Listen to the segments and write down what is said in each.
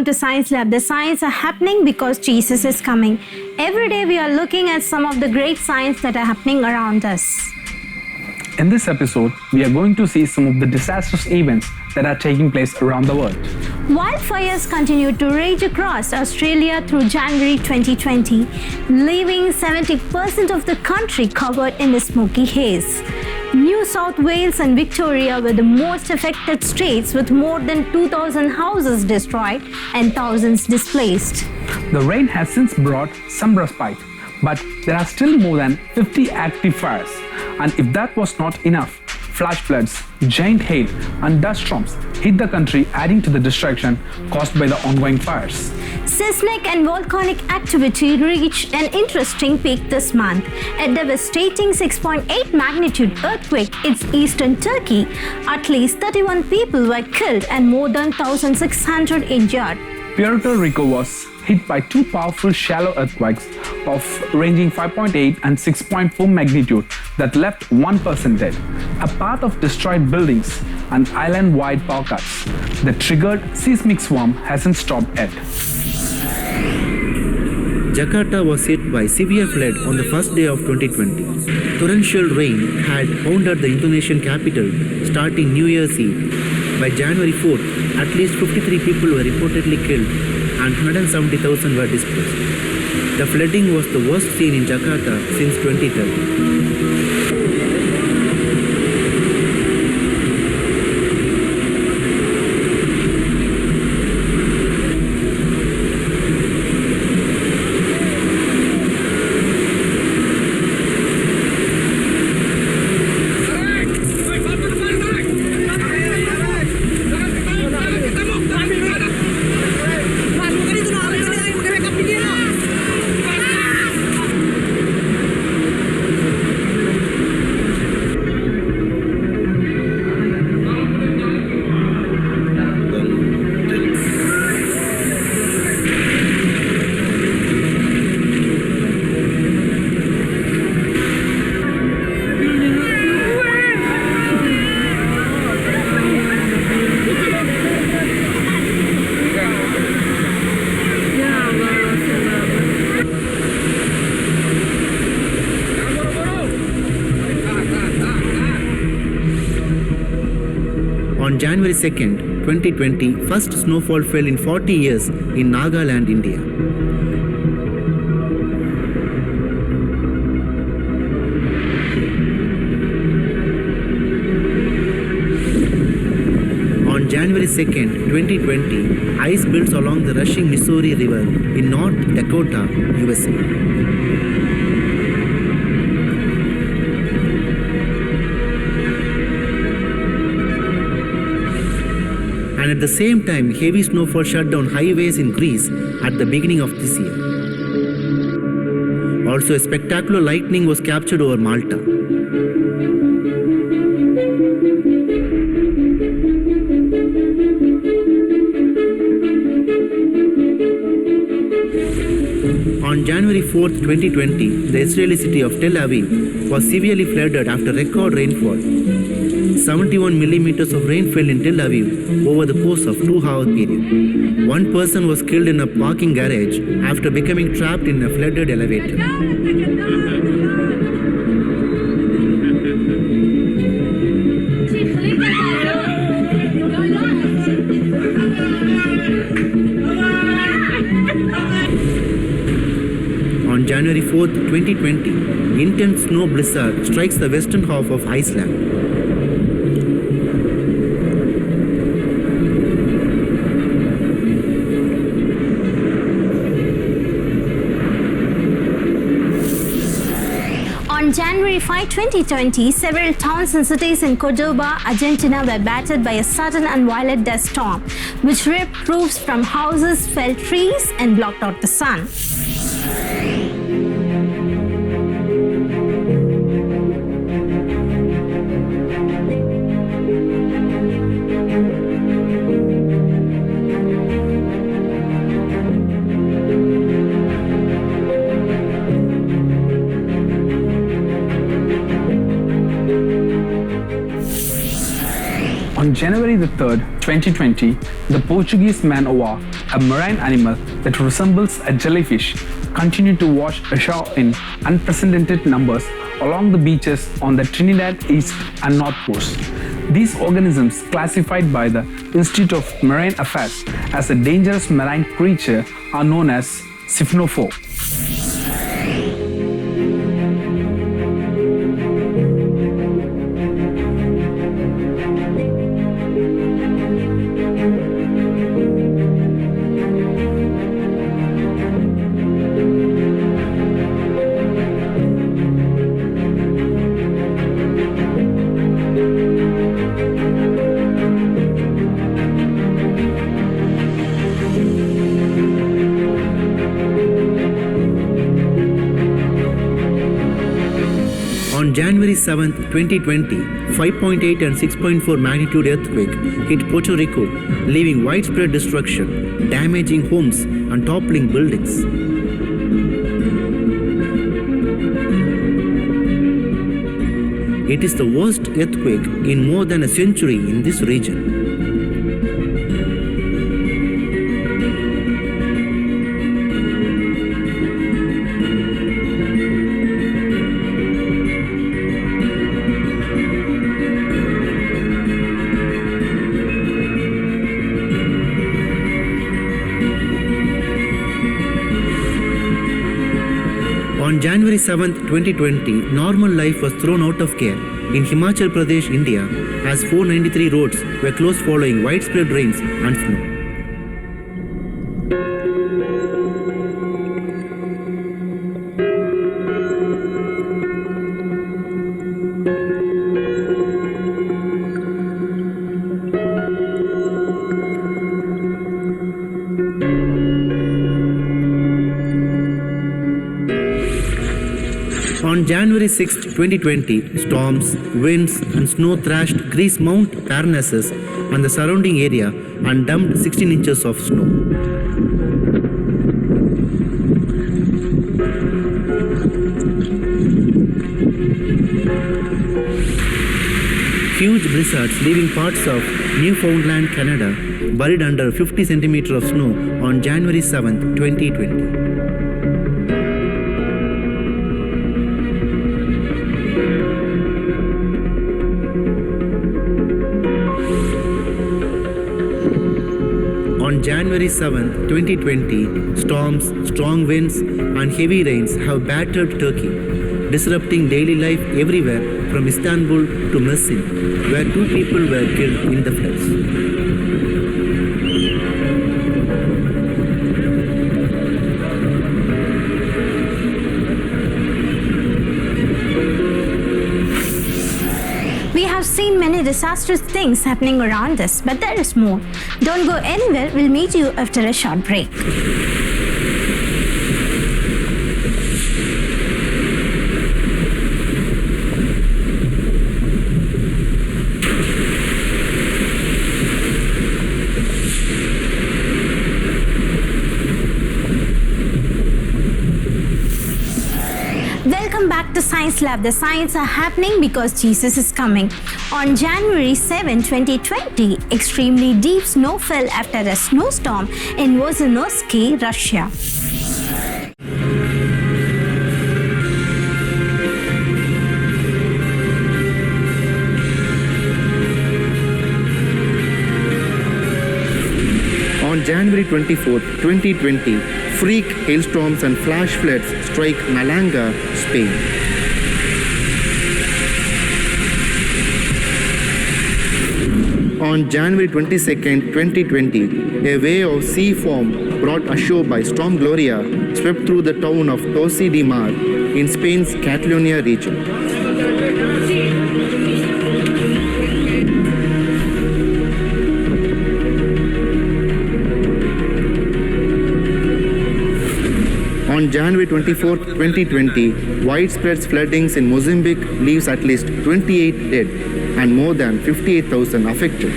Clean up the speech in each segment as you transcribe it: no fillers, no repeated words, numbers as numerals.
welcome to Science Lab. The science are happening because Jesus is coming. Every day we are looking at some of the great science that are happening around us. In this episode, we are going to see some of the disastrous events that are taking place around the world. Wildfires continue to rage across Australia through January 2020, leaving 70% of the country covered in a smoky haze. New South Wales and Victoria were the most affected states, with more than 2,000 houses destroyed and thousands displaced. The rain has since brought some respite, but there are still more than 50 active fires. And if that was not enough, flash floods, giant hail and dust storms hit the country, adding to the destruction caused by the ongoing fires. Seismic and volcanic activity reached an interesting peak this month. A devastating 6.8 magnitude earthquake in eastern Turkey. At least 31 people were killed and more than 1,600 injured. Puerto Rico was hit by two powerful shallow earthquakes of ranging 5.8 and 6.4 magnitude that left one person dead. A path of destroyed buildings and island-wide power cuts. The triggered seismic swarm hasn't stopped yet. Jakarta was hit by severe flood on the first day of 2020. Torrential rain had pounded the Indonesian capital starting New Year's Eve. By January 4th, at least 53 people were reportedly killed and 170,000 were displaced. The flooding was the worst seen in Jakarta since 2013. On January 2nd, 2020, first snowfall fell in 40 years in Nagaland, India. On January 2nd, 2020, ice builds along the rushing Missouri River in North Dakota, USA. And at the same time, heavy snowfall shut down highways in Greece at the beginning of this year. Also, a spectacular lightning was captured over Malta. On January 4th, 2020, the Israeli city of Tel Aviv was severely flooded after record rainfall. 71 millimeters of rain fell in Tel Aviv over the course of 2-hour period. One person was killed in a parking garage after becoming trapped in a flooded elevator. On January 4th, 2020, intense snow blizzard strikes the western half of Iceland. On January 5, 2020, several towns and cities in Cordoba, Argentina were battered by a sudden and violent dust storm, which ripped roofs from houses, felled trees, and blocked out the sun. On January the 3rd, 2020, the Portuguese man-o-war a marine animal that resembles a jellyfish, continue to wash ashore in unprecedented numbers along the beaches on the Trinidad East and North Coast. These organisms, classified by the Institute of Marine Affairs as a dangerous marine creature, are known as Siphonophore. On January 7, 2020, 5.8 and 6.4 magnitude earthquake hit Puerto Rico, leaving widespread destruction, damaging homes and toppling buildings. It is the worst earthquake in more than a century in this region. On January 7, 2020, normal life was thrown out of gear in Himachal Pradesh, India, as 493 roads were closed following widespread rains and snow. On January 6, 2020, storms, winds and snow thrashed Greece Mount Parnassus and the surrounding area and dumped 16 inches of snow. Huge blizzards leaving parts of Newfoundland, Canada, buried under 50 centimeters of snow on January 7, 2020. On January 7, 2020, storms, strong winds and heavy rains have battered Turkey, disrupting daily life everywhere from Istanbul to Mersin, where 2 people were killed in the floods. We have seen many disastrous things happening around us, but there is more. Don't go anywhere, we'll meet you after a short break. Welcome back to Science Lab. The science are happening because Jesus is coming. On January 7, 2020, extremely deep snow fell after a snowstorm in Vozhnenovsky, Russia. On January 24, 2020, freak hailstorms and flash floods strike Malaga, Spain. On January 22, 2020, a wave of sea foam brought ashore by Storm Gloria swept through the town of Tosi de Mar in Spain's Catalonia region. On January 24, 2020, widespread floodings in Mozambique leaves at least 28 dead and more than 58,000 affected.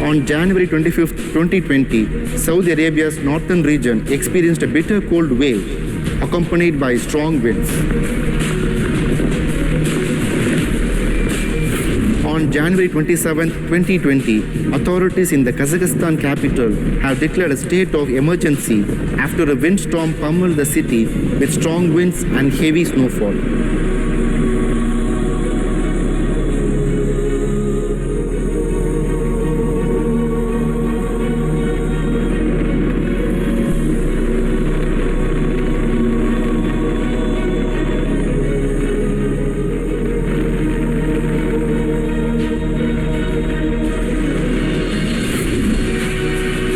On January 25, 2020, Saudi Arabia's northern region experienced a bitter cold wave accompanied by strong winds. On January 27, 2020, authorities in the Kazakhstan capital have declared a state of emergency after a windstorm pummeled the city with strong winds and heavy snowfall.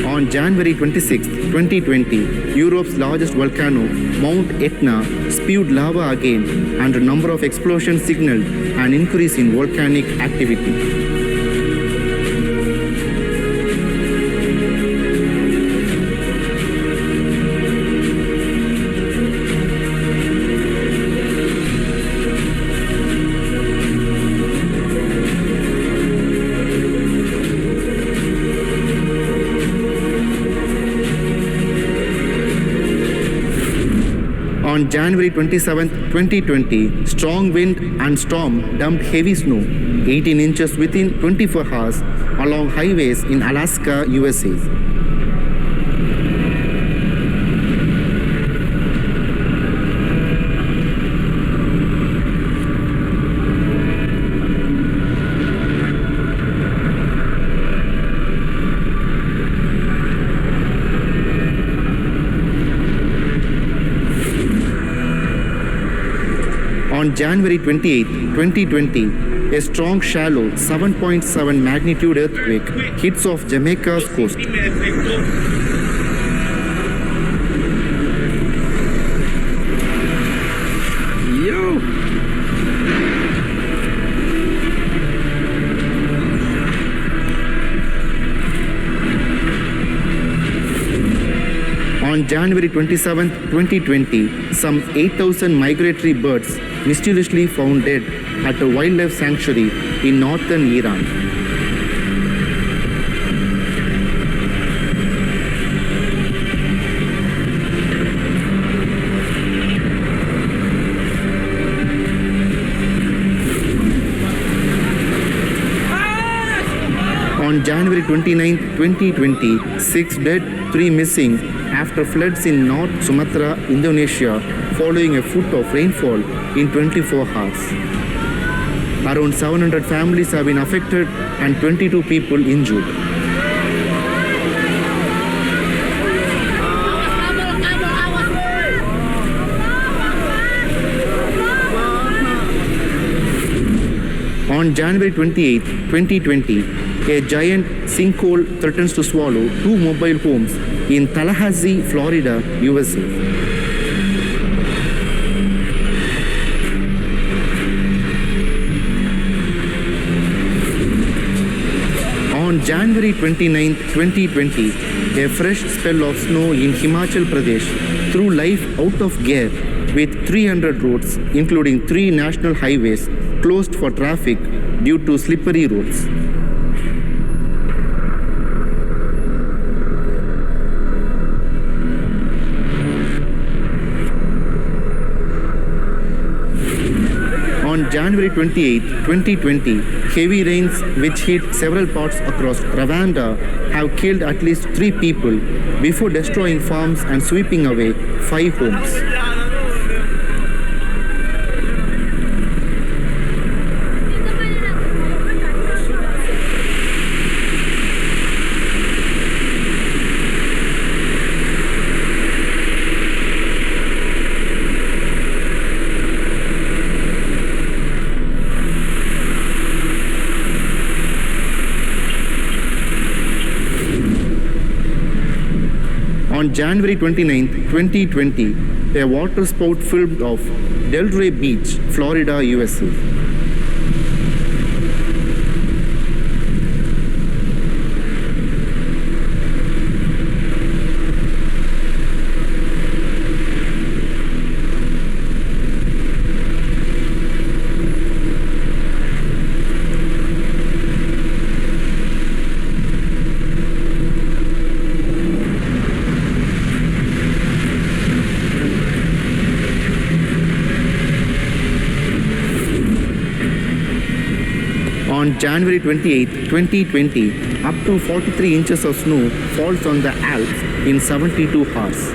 On January 26, 2020, Europe's largest volcano, Mount Etna, spewed lava again, and a number of explosions signaled an increase in volcanic activity. On January 27, 2020, strong wind and storm dumped heavy snow, 18 inches within 24 hours, along highways in Alaska, USA. On January 28, 2020, a strong shallow 7.7 magnitude earthquake hits off Jamaica's coast. On January 27, 2020, some 8,000 migratory birds mysteriously found dead at a wildlife sanctuary in northern Iran. On January 29, 2020, 6 dead, 3 missing after floods in North Sumatra, Indonesia, following a foot of rainfall in 24 hours. Around 700 families have been affected and 22 people injured. On January 28, 2020, a giant sinkhole threatens to swallow 2 mobile homes in Tallahassee, Florida, USA. On January 29, 2020, a fresh spell of snow in Himachal Pradesh threw life out of gear with 300 roads, including 3 national highways, closed for traffic due to slippery roads. On January 28, 2020, heavy rains which hit several parts across Rwanda have killed at least 3 people before destroying farms and sweeping away 5 homes. On January 29, 2020, a water spout filmed off Delray Beach, Florida, USA. January 28, 2020, up to 43 inches of snow falls on the Alps in 72 hours.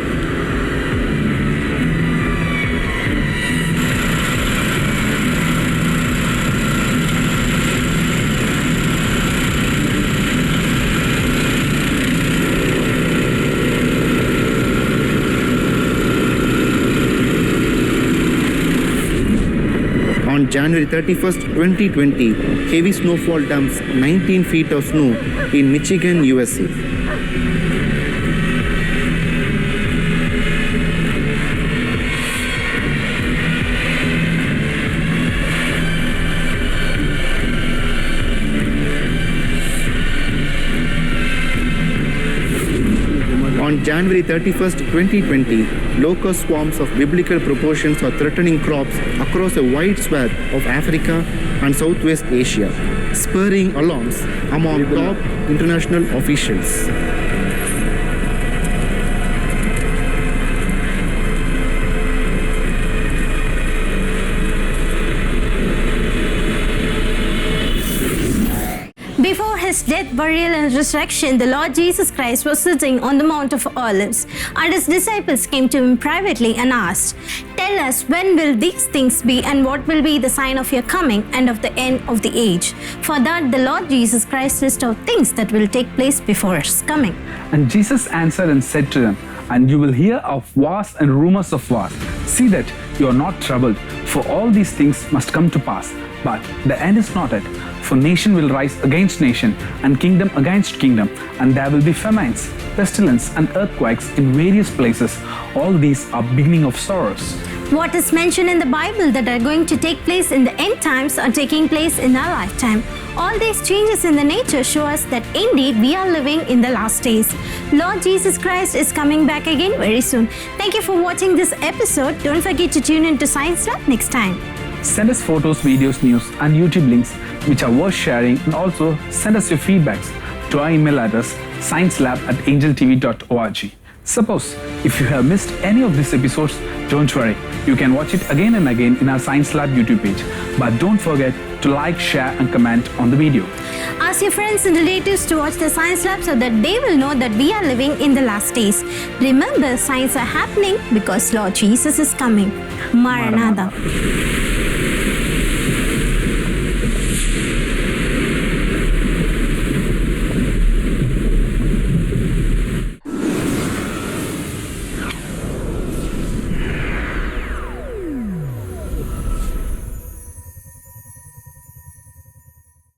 On January 31st, 2020, heavy snowfall dumps 19 feet of snow in Michigan, USA. On January 31st, 2020, locust swarms of biblical proportions are threatening crops across a wide swath of Africa and Southwest Asia, spurring alarms among top international officials. Before his death, burial, and resurrection, the Lord Jesus Christ was sitting on the Mount of Olives, and his disciples came to him privately and asked, "Tell us, when will these things be, and what will be the sign of your coming and of the end of the age?" For that the Lord Jesus Christ lists out things that will take place before his coming. And Jesus answered and said to them, "And you will hear of wars and rumors of wars. See that you are not troubled, for all these things must come to pass. But the end is not yet. For nation will rise against nation, and kingdom against kingdom, and there will be famines, pestilence, and earthquakes in various places. All these are beginning of sorrows." What is mentioned in the Bible that are going to take place in the end times are taking place in our lifetime. All these changes in the nature show us that indeed we are living in the last days. Lord Jesus Christ is coming back again very soon. Thank you for watching this episode. Don't forget to tune in to Science Lab next time. Send us photos, videos, news, and YouTube links which are worth sharing, and also send us your feedbacks to our email address sciencelab@angeltv.org. Suppose if you have missed any of these episodes, don't worry. You can watch it again and again in our Science Lab YouTube page. But don't forget to like, share, and comment on the video. Ask your friends and relatives to watch the Science Lab so that they will know that we are living in the last days. Remember, signs are happening because Lord Jesus is coming. Maranatha.